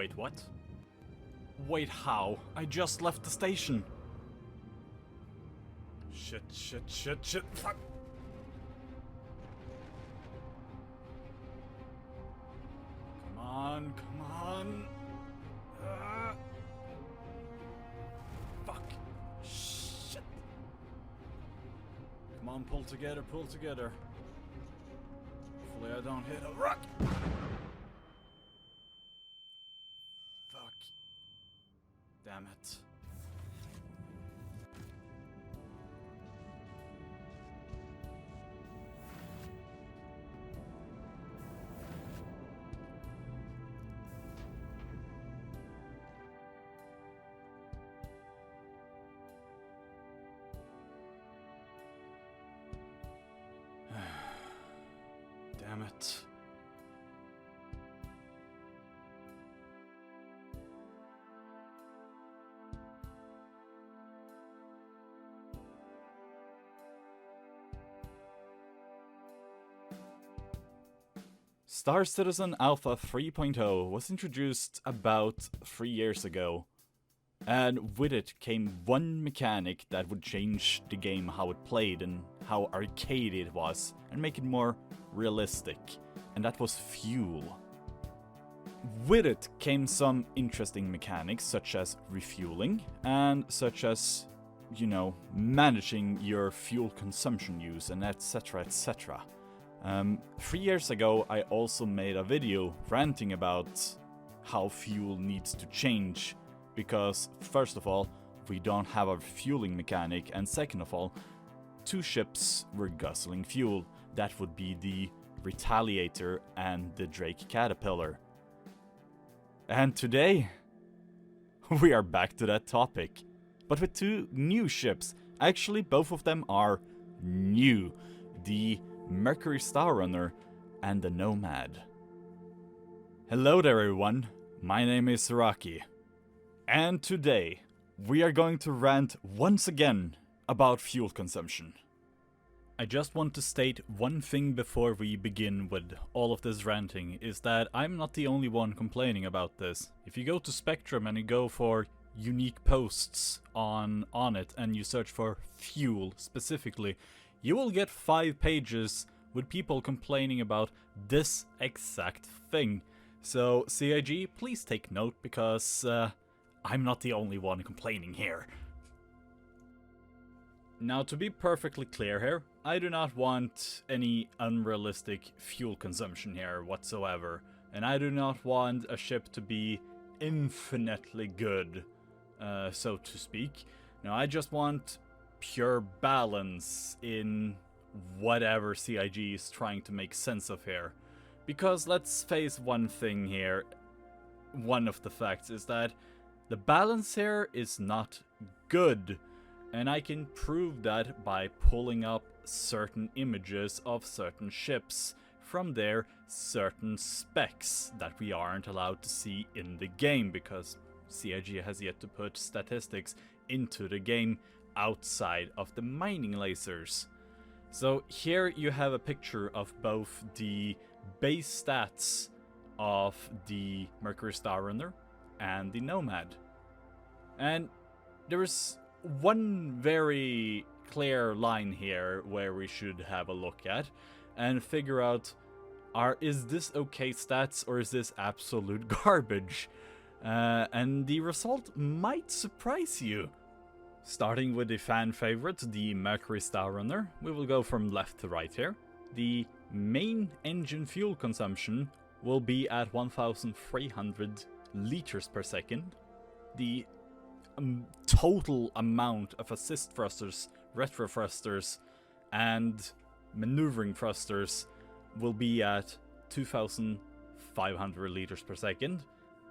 Wait, what? Wait, how? I just left the station. Shit, fuck! Come on! Fuck! Shit! Come on, pull together! Hopefully I don't hit a rock! Fuck. Damn it. Damn it. Star Citizen Alpha 3.0 was introduced about 3 years ago, and with it came one mechanic that would change the game how it played and how arcade it was, and make it more realistic, and that was fuel. With it came some interesting mechanics such as refueling, and such as, you know, managing your fuel consumption use, and etc, etc. 3 years ago I also made a video ranting about how fuel needs to change, because first of all, we don't have a fueling mechanic, and second of all, 2 ships were guzzling fuel. That would be the Retaliator and the Drake Caterpillar. And today, we are back to that topic, but with 2 new ships. Actually, both of them are new. The Mercury Star Runner and the Nomad. Hello there everyone, my name is Zurakci, and today we are going to rant once again about fuel consumption. I just want to state one thing before we begin with all of this ranting, is that I'm not the only one complaining about this. If you go to Spectrum and you go for unique posts on it and you search for fuel specifically, you will get 5 pages with people complaining about this exact thing. So CIG, please take note, because I'm not the only one complaining here. Now, to be perfectly clear here, I do not want any unrealistic fuel consumption here whatsoever, and I do not want a ship to be infinitely good, so to speak. No, I just want pure balance in whatever CIG is trying to make sense of here. Because let's face one thing here, one of the facts is that the balance here is not good, and I can prove that by pulling up certain images of certain ships from their certain specs that we aren't allowed to see in the game, because CIG has yet to put statistics into the game outside of the mining lasers. So here you have a picture of both the base stats of the Mercury Star Runner and the Nomad. And there is one very clear line here where we should have a look at and figure out, is this okay stats or is this absolute garbage? And the result might surprise you. Starting with the fan favorite, the Mercury Star Runner, we will go from left to right here. The main engine fuel consumption will be at 1,300 liters per second. The total amount of assist thrusters, retro thrusters, and maneuvering thrusters will be at 2,500 liters per second.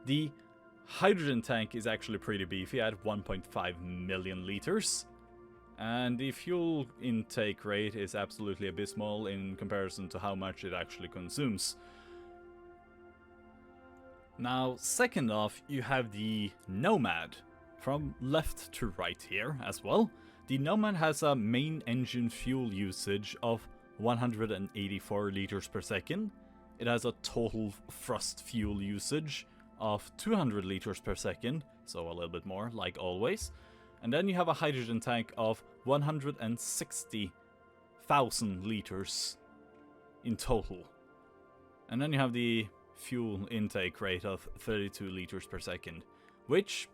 The hydrogen tank is actually pretty beefy at 1.5 million liters. And the fuel intake rate is absolutely abysmal in comparison to how much it actually consumes. Now, second off, you have the Nomad. From left to right here as well. The Nomad has a main engine fuel usage of 184 liters per second. It has a total thrust fuel usage of 200 liters per second, so a little bit more, like always. And then you have a hydrogen tank of 160,000 liters in total. And then you have the fuel intake rate of 32 liters per second, which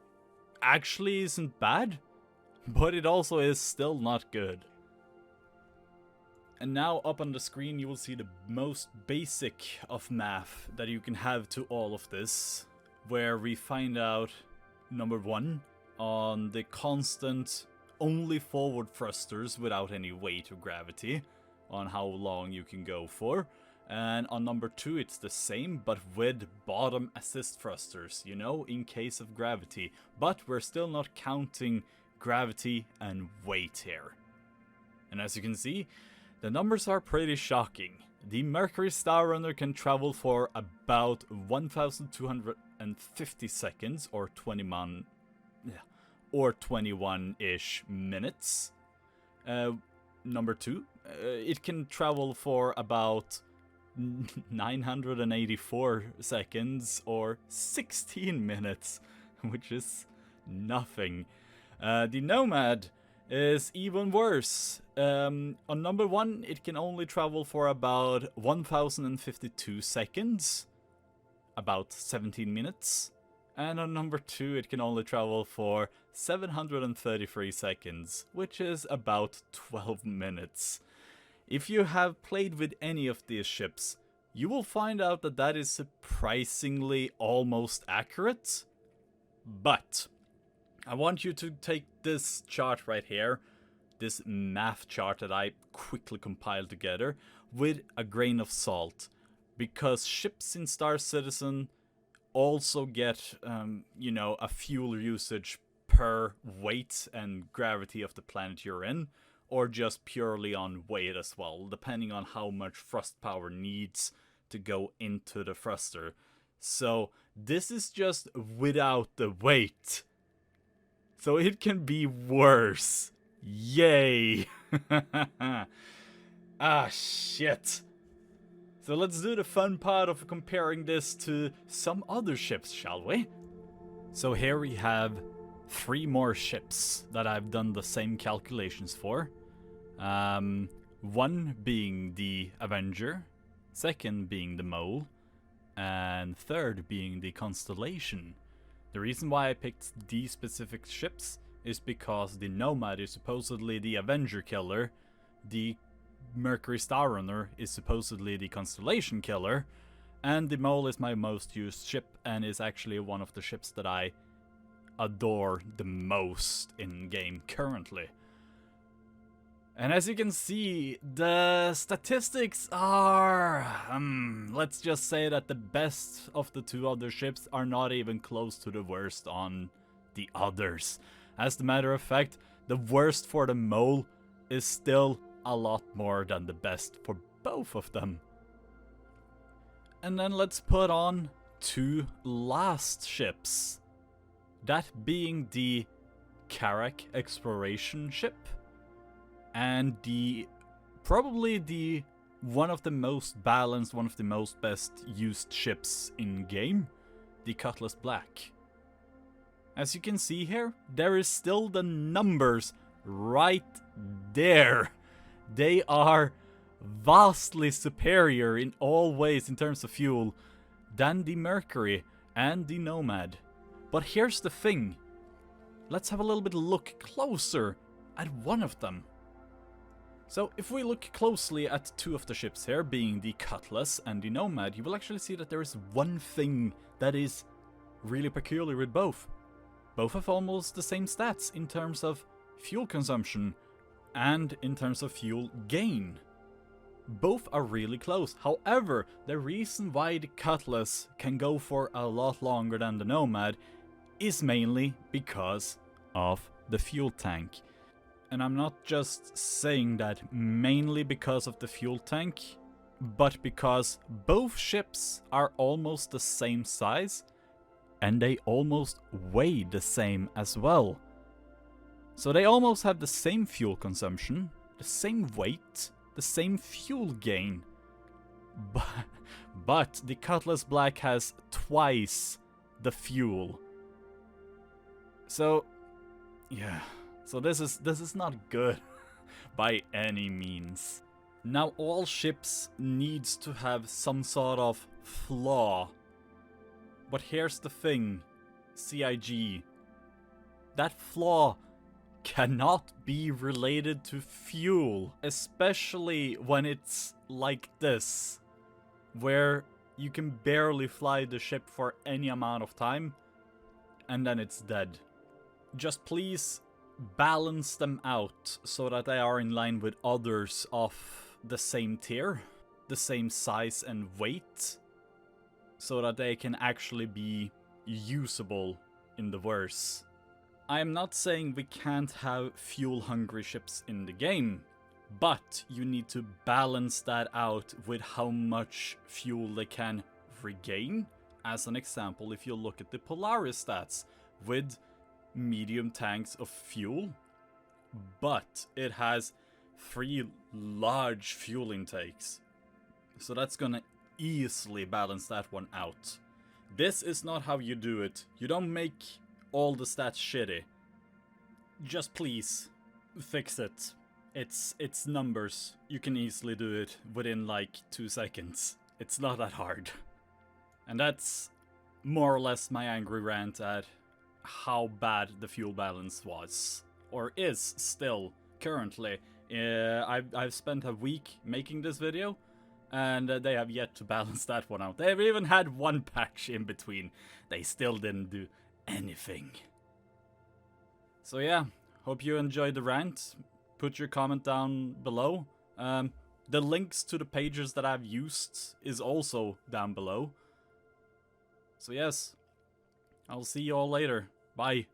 actually isn't bad, but it also is still not good. And now up on the screen you will see the most basic of math that you can have to all of this, where we find out, number 1, on the constant only forward thrusters without any weight or gravity, on how long you can go for. And on number 2 it's the same, but with bottom assist thrusters, you know, in case of gravity. But we're still not counting gravity and weight here. And as you can see, the numbers are pretty shocking. The Mercury Starrunner can travel for about 1,250 seconds, or 21-ish minutes. Number 2, it can travel for about 984 seconds, or 16 minutes, which is nothing. The Nomad is even worse. On number 1, it can only travel for about 1,052 seconds, about 17 minutes. And on number 2, it can only travel for 733 seconds, which is about 12 minutes. If you have played with any of these ships, you will find out that that is surprisingly almost accurate. But I want you to take this chart right here, this math chart that I quickly compiled together, with a grain of salt. Because ships in Star Citizen also get, you know, a fuel usage per weight and gravity of the planet you're in, or just purely on weight as well, depending on how much thrust power needs to go into the thruster. So this is just without the weight. So it can be worse. Yay! Ah, shit. So let's do the fun part of comparing this to some other ships, shall we? So here we have 3 more ships that I've done the same calculations for. 1 being the Avenger, 2nd being the Mole, and 3rd being the Constellation. The reason why I picked these specific ships is because the Nomad is supposedly the Avenger killer, the Mercury Starrunner is supposedly the Constellation killer, and the Mole is my most used ship and is actually one of the ships that I adore the most in game currently. And as you can see, the statistics are, let's just say that the best of the 2 other ships are not even close to the worst on the others. As a matter of fact, the worst for the Mole is still a lot more than the best for both of them. And then let's put on 2 last ships. That being the Karak exploration ship, and probably the one of the most balanced, one of the most best used ships in game, the Cutlass Black. As you can see here, there is still the numbers right there. They are vastly superior in all ways in terms of fuel than the Mercury and the Nomad. But here's the thing. Let's have a little bit look closer at one of them. So if we look closely at 2 of the ships here, being the Cutlass and the Nomad, you will actually see that there is one thing that is really peculiar with both. Both have almost the same stats in terms of fuel consumption and in terms of fuel gain. Both are really close. However, the reason why the Cutlass can go for a lot longer than the Nomad is mainly because of the fuel tank. And I'm not just saying that mainly because of the fuel tank, but because both ships are almost the same size and they almost weigh the same as well. So they almost have the same fuel consumption, the same weight, the same fuel gain. But the Cutlass Black has twice the fuel. So, yeah. So this is not good by any means. Now all ships needs to have some sort of flaw. But here's the thing, CIG. That flaw cannot be related to fuel, especially when it's like this, where you can barely fly the ship for any amount of time, and then it's dead. Just please balance them out so that they are in line with others of the same tier, the same size and weight, so that they can actually be usable in the verse. I am not saying we can't have fuel-hungry ships in the game, but you need to balance that out with how much fuel they can regain. As an example, if you look at the Polaris stats, with medium tanks of fuel, but it has 3 large fuel intakes. So that's gonna easily balance that one out. This is not how you do it. You don't make all the stats shitty. Just please fix it. It's numbers. You can easily do it within like 2 seconds. It's not that hard. And that's more or less my angry rant at how bad the fuel balance was, or is still currently. I've spent a week making this video, and they have yet to balance that one out. They've even had one patch in between. They still didn't do anything. So yeah, hope you enjoyed the rant. Put your comment down below. The links to the pages that I've used is also down below. So yes, I'll see you all later. Bye.